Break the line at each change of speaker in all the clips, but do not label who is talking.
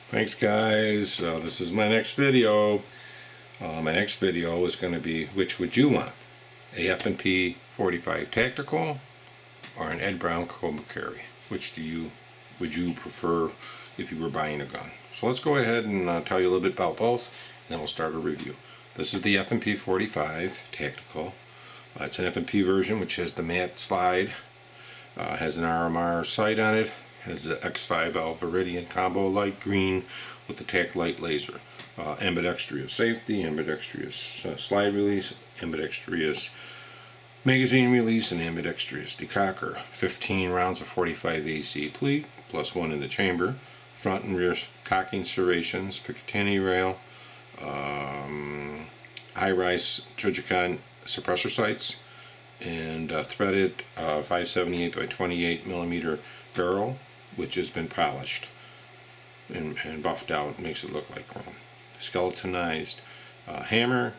Thanks guys. This is my next video. My next video is going to be, which would you want? A F&P 45 Tactical or an Ed Brown Kobra carry? Which would you prefer if you were buying a gun? So let's go ahead and tell you a little bit about both, and then we'll start a review. This is the F&P 45 Tactical. It's an F&P version which has the matte slide, has an RMR sight on it, has the X5 Alpha Iridian combo light green with the tac light laser. Ambidextrous safety, ambidextrous slide release, ambidextrous magazine release, and ambidextrous decocker. 15 rounds of 45 AC pleat, plus one in the chamber. Front and rear cocking serrations, Picatinny rail, high-rise Trigicon suppressor sights, and threaded 578 by 28 millimeter barrel, which has been polished and buffed out, makes it look like chrome. Skeletonized hammer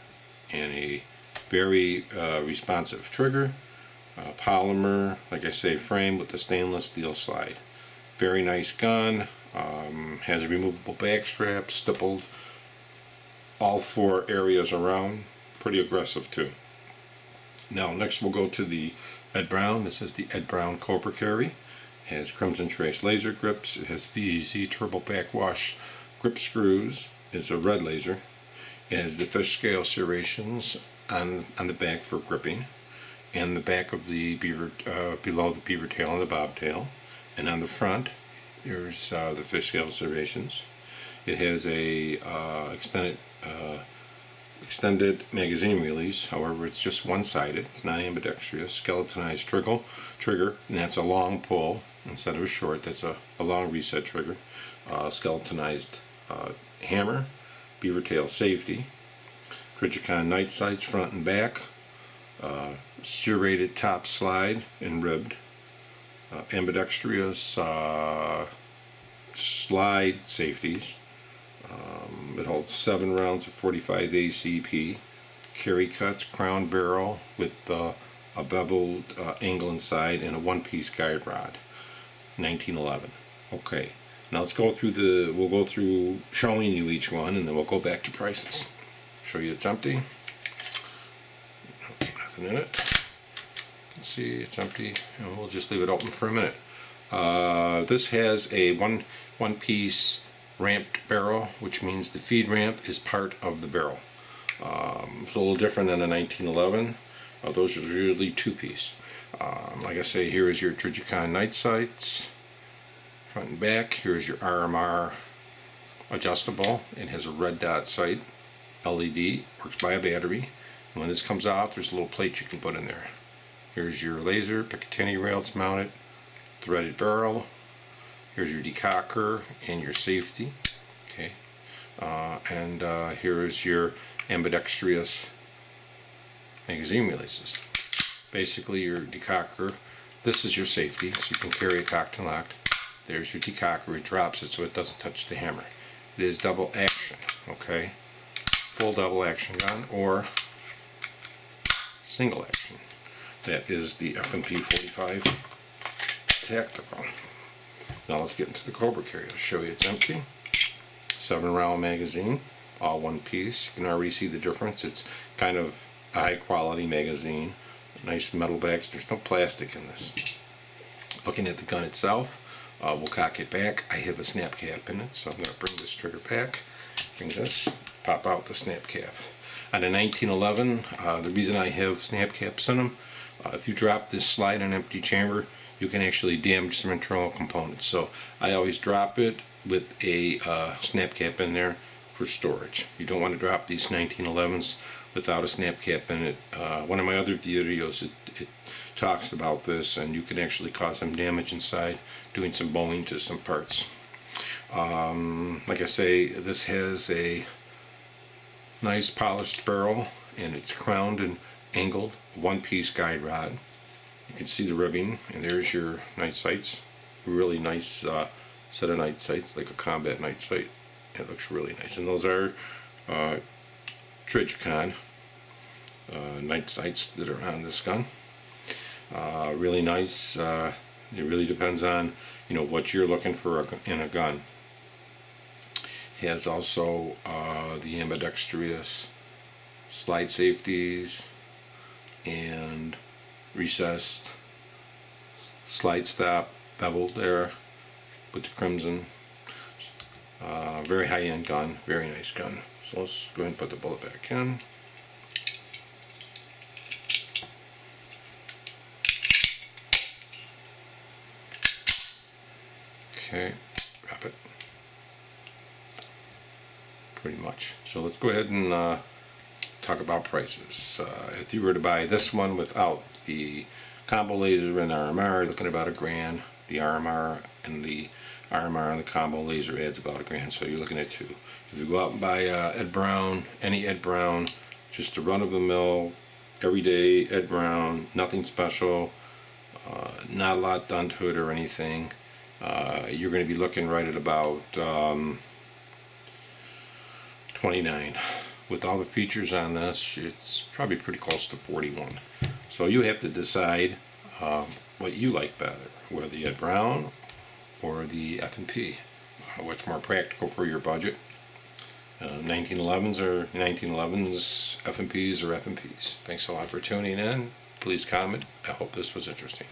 and a very responsive trigger. Polymer, like I say, frame with the stainless steel slide. Very nice gun. Has a removable back strap, stippled all four areas around. Pretty aggressive too. Now next we'll go to the Ed Brown. This is the Ed Brown Kobra carry. It has Crimson Trace laser grips. It has VZ turbo backwash grip screws. It's a red laser. It has the fish scale serrations on the back for gripping, and the back of the beaver below the beaver tail and the bobtail, and on the front there's the fish scale serrations. It has a extended magazine release. However, it's just one-sided. It's not ambidextrous. Skeletonized trigger, and that's a long pull instead of a short. That's a long reset trigger. Skeletonized hammer, beaver tail safety, Trigicon night sights front and back, serrated top slide and ribbed, ambidextrous slide safeties. It holds 7 rounds of 45 ACP, carry cuts, crown barrel with a beveled angle inside, and a one-piece guide rod. 1911. Okay. Now let's go through we'll go through showing you each one, and then we'll go back to prices. Show you it's empty. Nothing in it. Let's see, it's empty, and we'll just leave it open for a minute. This has a one-piece ramped barrel, which means the feed ramp is part of the barrel. It's a little different than a 1911. Those are usually two-piece. Like I say, here is your Trigicon night sights, front and back. Here's your RMR adjustable. It has a red dot sight, LED, works by a battery. And when this comes off, there's a little plate you can put in there. Here's your laser, Picatinny rail, it's mounted, threaded barrel. Here's your decocker and your safety. Okay, and here is your ambidextrous magazine releases. Basically, your decocker. This is your safety, so you can carry it cocked and locked. There's your decocker. It drops it so it doesn't touch the hammer. It is double action. Okay, full double action gun or single action. That is the F&P 45 Tactical. Now let's get into the Kobra carry. I'll show you it's empty. 7-round magazine, all one piece. You can already see the difference. It's kind of a high quality magazine. Nice metal backs. There's no plastic in this. Looking at the gun itself, we'll cock it back. I have a snap cap in it, so I'm going to bring this trigger back. Bring this, pop out the snap cap. On a 1911, the reason I have snap caps in them, if you drop this slide in an empty chamber, you can actually damage some internal components. So I always drop it with a snap cap in there for storage. You don't want to drop these 1911s without a snap cap in it. One of my other videos, it talks about this, and you can actually cause some damage inside doing some bowing to some parts. Like I say, this has a nice polished barrel, and it's crowned and angled, one-piece guide rod. You can see the ribbing, and there's your night sights. Really nice set of night sights, like a combat night sight. It looks really nice. And those are Trigicon night sights that are on this gun. Really nice. It really depends on what you're looking for in a gun. Has also the ambidextrous slide safeties and recessed slide stop beveled there with the crimson. Very high-end gun, very nice gun. So let's go ahead and put the bullet back in. Okay, wrap it. Pretty much. So let's go ahead and talk about prices. If you were to buy this one without the combo laser and RMR, looking at about $1,000. The RMR and the combo laser adds about $1,000, so you're looking at two. If you go out and buy Ed Brown, any Ed Brown, just a run-of-the-mill, everyday Ed Brown, nothing special, not a lot done to it or anything, you're going to be looking right at about $29. With all the features on this, it's probably pretty close to $41. So you have to decide what you like better, whether the Ed Brown or the F&P. What's more practical for your budget? 1911s or 1911s, F&Ps or F&Ps. Thanks a lot for tuning in. Please comment. I hope this was interesting.